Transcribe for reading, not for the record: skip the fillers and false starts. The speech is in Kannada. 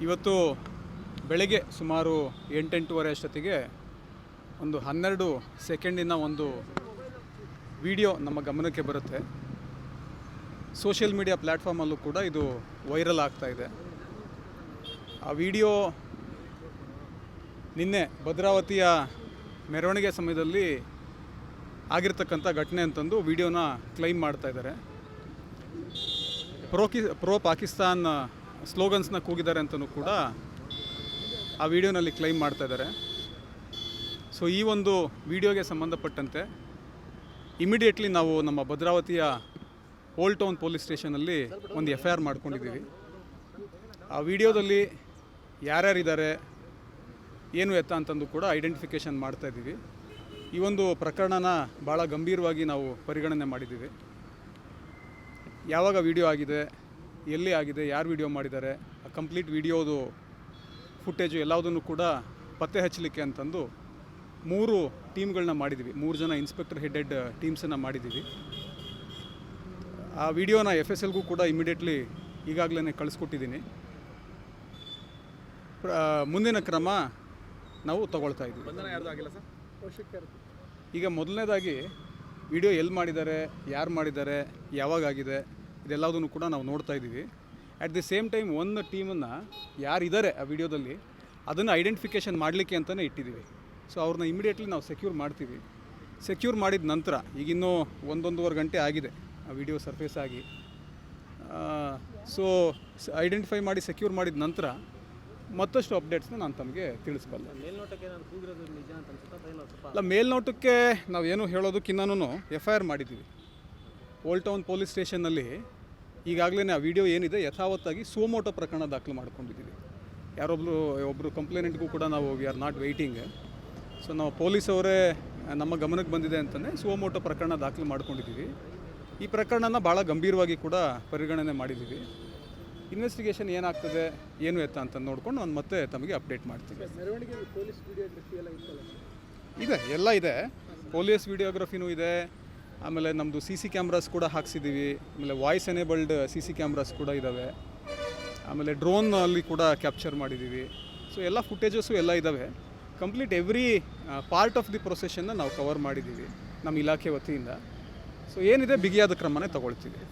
ಇವತ್ತು ಬೆಳಗ್ಗೆ ಸುಮಾರು 8-8:30 ಅಷ್ಟೊತ್ತಿಗೆ ಒಂದು 12 ಸೆಕೆಂಡಿನ ಒಂದು ವಿಡಿಯೋ ನಮ್ಮ ಗಮನಕ್ಕೆ ಬರುತ್ತೆ. ಸೋಷಿಯಲ್ ಮೀಡಿಯಾ ಪ್ಲ್ಯಾಟ್ಫಾರ್ಮಲ್ಲೂ ಕೂಡ ಇದು ವೈರಲ್ ಆಗ್ತಾ ಇದೆ. ಆ ವಿಡಿಯೋ ನಿನ್ನೆ ಭದ್ರಾವತಿಯ ಮೆರವಣಿಗೆ ಸಮಯದಲ್ಲಿ ಆಗಿರ್ತಕ್ಕಂಥ ಘಟನೆ ಅಂತಂದು ವಿಡಿಯೋನ ಕ್ಲೈಮ್ ಮಾಡ್ತಾ ಇದ್ದಾರೆ. ಪ್ರೋ ಪಾಕಿಸ್ತಾನ್ ಸ್ಲೋಗನ್ಸ್ನ ಕೂಗಿದ್ದಾರೆ ಅಂತಲೂ ಕೂಡ ಆ ವಿಡಿಯೋನಲ್ಲಿ ಕ್ಲೈಮ್ ಮಾಡ್ತಾ ಇದ್ದಾರೆ. ಸೊ ಈ ಒಂದು ವಿಡಿಯೋಗೆ ಸಂಬಂಧಪಟ್ಟಂತೆ ಇಮಿಡಿಯೇಟ್ಲಿ ನಾವು ನಮ್ಮ ಭದ್ರಾವತಿಯ ಓಲ್ಡ್ ಟೌನ್ ಪೊಲೀಸ್ ಸ್ಟೇಷನಲ್ಲಿ ಒಂದು FIR ಮಾಡ್ಕೊಂಡಿದ್ದೀವಿ. ಆ ವಿಡಿಯೋದಲ್ಲಿ ಯಾರ್ಯಾರಿದ್ದಾರೆ ಏನು ಎತ್ತ ಅಂತಂದು ಕೂಡ ಐಡೆಂಟಿಫಿಕೇಷನ್ ಮಾಡ್ತಾಯಿದ್ದೀವಿ. ಈ ಒಂದು ಪ್ರಕರಣನ ಭಾಳ ಗಂಭೀರವಾಗಿ ನಾವು ಪರಿಗಣನೆ ಮಾಡಿದ್ದೀವಿ. ಯಾವಾಗ ವಿಡಿಯೋ ಆಗಿದೆ, ಎಲ್ಲಿ ಆಗಿದೆ, ಯಾರು ವಿಡಿಯೋ ಮಾಡಿದ್ದಾರೆ, ಆ ಕಂಪ್ಲೀಟ್ ವಿಡಿಯೋದು ಫುಟೇಜು ಎಲ್ಲದನ್ನು ಕೂಡ ಪತ್ತೆ ಹಚ್ಚಲಿಕ್ಕೆ ಅಂತಂದು 3 ಟೀಮ್ಗಳನ್ನ ಮಾಡಿದ್ದೀವಿ. 3 ಜನ ಇನ್ಸ್ಪೆಕ್ಟರ್ ಹೆಡೆಡ್ ಟೀಮ್ಸನ್ನು ಮಾಡಿದ್ದೀವಿ. ಆ ವಿಡಿಯೋನ FSLಗೂ ಕೂಡ ಇಮಿಡಿಯೇಟ್ಲಿ ಈಗಾಗಲೇ ಕಳಿಸ್ಕೊಟ್ಟಿದ್ದೀನಿ. ಮುಂದಿನ ಕ್ರಮ ನಾವು ತಗೊಳ್ತಾ ಇದ್ದೀವಿ. ಈಗ ಮೊದಲನೇದಾಗಿ ವಿಡಿಯೋ ಎಲ್ಲಿ ಮಾಡಿದ್ದಾರೆ, ಯಾರು ಮಾಡಿದ್ದಾರೆ, ಯಾವಾಗಾಗಿದೆ, ಇದೆಲ್ಲದನ್ನು ಕೂಡ ನಾವು ನೋಡ್ತಾ ಇದ್ದೀವಿ. ಅಟ್ ದಿ ಸೇಮ್ ಟೈಮ್ ಒಂದು ಟೀಮನ್ನು ಯಾರಿದ್ದಾರೆ ಆ ವಿಡಿಯೋದಲ್ಲಿ ಅದನ್ನು ಐಡೆಂಟಿಫಿಕೇಷನ್ ಮಾಡಲಿಕ್ಕೆ ಅಂತಲೇ ಇಟ್ಟಿದ್ದೀವಿ. ಸೊ ಅವ್ರನ್ನ ಇಮಿಡಿಯೇಟ್ಲಿ ನಾವು ಸೆಕ್ಯೂರ್ ಮಾಡ್ತೀವಿ. ಸೆಕ್ಯೂರ್ ಮಾಡಿದ ನಂತರ ಈಗಿನ್ನೂ 1-1.5 ಗಂಟೆ ಆಗಿದೆ ಆ ವಿಡಿಯೋ ಸರ್ಫೇಸ್ ಆಗಿ. ಸೊ ಐಡೆಂಟಿಫೈ ಮಾಡಿ ಸೆಕ್ಯೂರ್ ಮಾಡಿದ ನಂತರ ಮತ್ತಷ್ಟು ಅಪ್ಡೇಟ್ಸ್ನ ನಾನು ತಮಗೆ ತಿಳಿಸ್ಬಲ್ಲ. ಅಲ್ಲ, ಮೇಲ್ನೋಟಕ್ಕೆ ನಾವೇನು ಹೇಳೋದಕ್ಕಿನ್ನೂ FIR ಮಾಡಿದ್ದೀವಿ. ಓಲ್ಡ್ ಟೌನ್ ಪೊಲೀಸ್ ಸ್ಟೇಷನ್ನಲ್ಲಿ ಈಗಾಗಲೇ ಆ ವಿಡಿಯೋ ಏನಿದೆ ಯಥಾವತ್ತಾಗಿ ಸುಮೋಟೋ ಪ್ರಕರಣ ದಾಖಲು ಮಾಡ್ಕೊಂಡಿದ್ದೀವಿ. ಒಬ್ಬರು ಕಂಪ್ಲೇನೆಂಟ್ಗೂ ಕೂಡ ನಾವು we are not waiting. So ನಾವು ಪೊಲೀಸವರೇ ನಮ್ಮ ಗಮನಕ್ಕೆ ಬಂದಿದೆ ಅಂತಲೇ ಸುಮೋಟೋ ಪ್ರಕರಣ ದಾಖಲು ಮಾಡ್ಕೊಂಡಿದ್ದೀವಿ. ಈ ಪ್ರಕರಣನ ಭಾಳ ಗಂಭೀರವಾಗಿ ಕೂಡ ಪರಿಗಣನೆ ಮಾಡಿದ್ದೀವಿ. ಇನ್ವೆಸ್ಟಿಗೇಷನ್ ಏನಾಗ್ತದೆ, ಏನು ಎತ್ತ ಅಂತ ನೋಡ್ಕೊಂಡು ನಾನು ಮತ್ತೆ ತಮಗೆ ಅಪ್ಡೇಟ್ ಮಾಡ್ತೀವಿ. ಇದೆ, ಎಲ್ಲ ಇದೆ. ಪೊಲೀಸ್ ವಿಡಿಯೋಗ್ರಫಿನೂ ಇದೆ. ಆಮೇಲೆ ನಮ್ಮದು CC ಕ್ಯಾಮ್ರಾಸ್ ಕೂಡ ಹಾಕ್ಸಿದ್ದೀವಿ. ಆಮೇಲೆ ವಾಯ್ಸ್ ಎನೇಬಲ್ಡ್ CC ಕ್ಯಾಮ್ರಾಸ್ ಕೂಡ ಇದ್ದಾವೆ. ಆಮೇಲೆ ಡ್ರೋನಲ್ಲಿ ಕೂಡ ಕ್ಯಾಪ್ಚರ್ ಮಾಡಿದ್ದೀವಿ. ಸೊ ಎಲ್ಲ ಫುಟೇಜಸ್ಸು ಎಲ್ಲ ಇದ್ದಾವೆ. Complete every part of the ಪ್ರೊಸೆಷನ್ನ ನಾವು ಕವರ್ ಮಾಡಿದ್ದೀವಿ ನಮ್ಮ ಇಲಾಖೆ ವತಿಯಿಂದ. ಸೊ ಏನಿದೆ ಬಿಗಿಯಾದ ಕ್ರಮನೇ ತಗೊಳ್ತೀವಿ.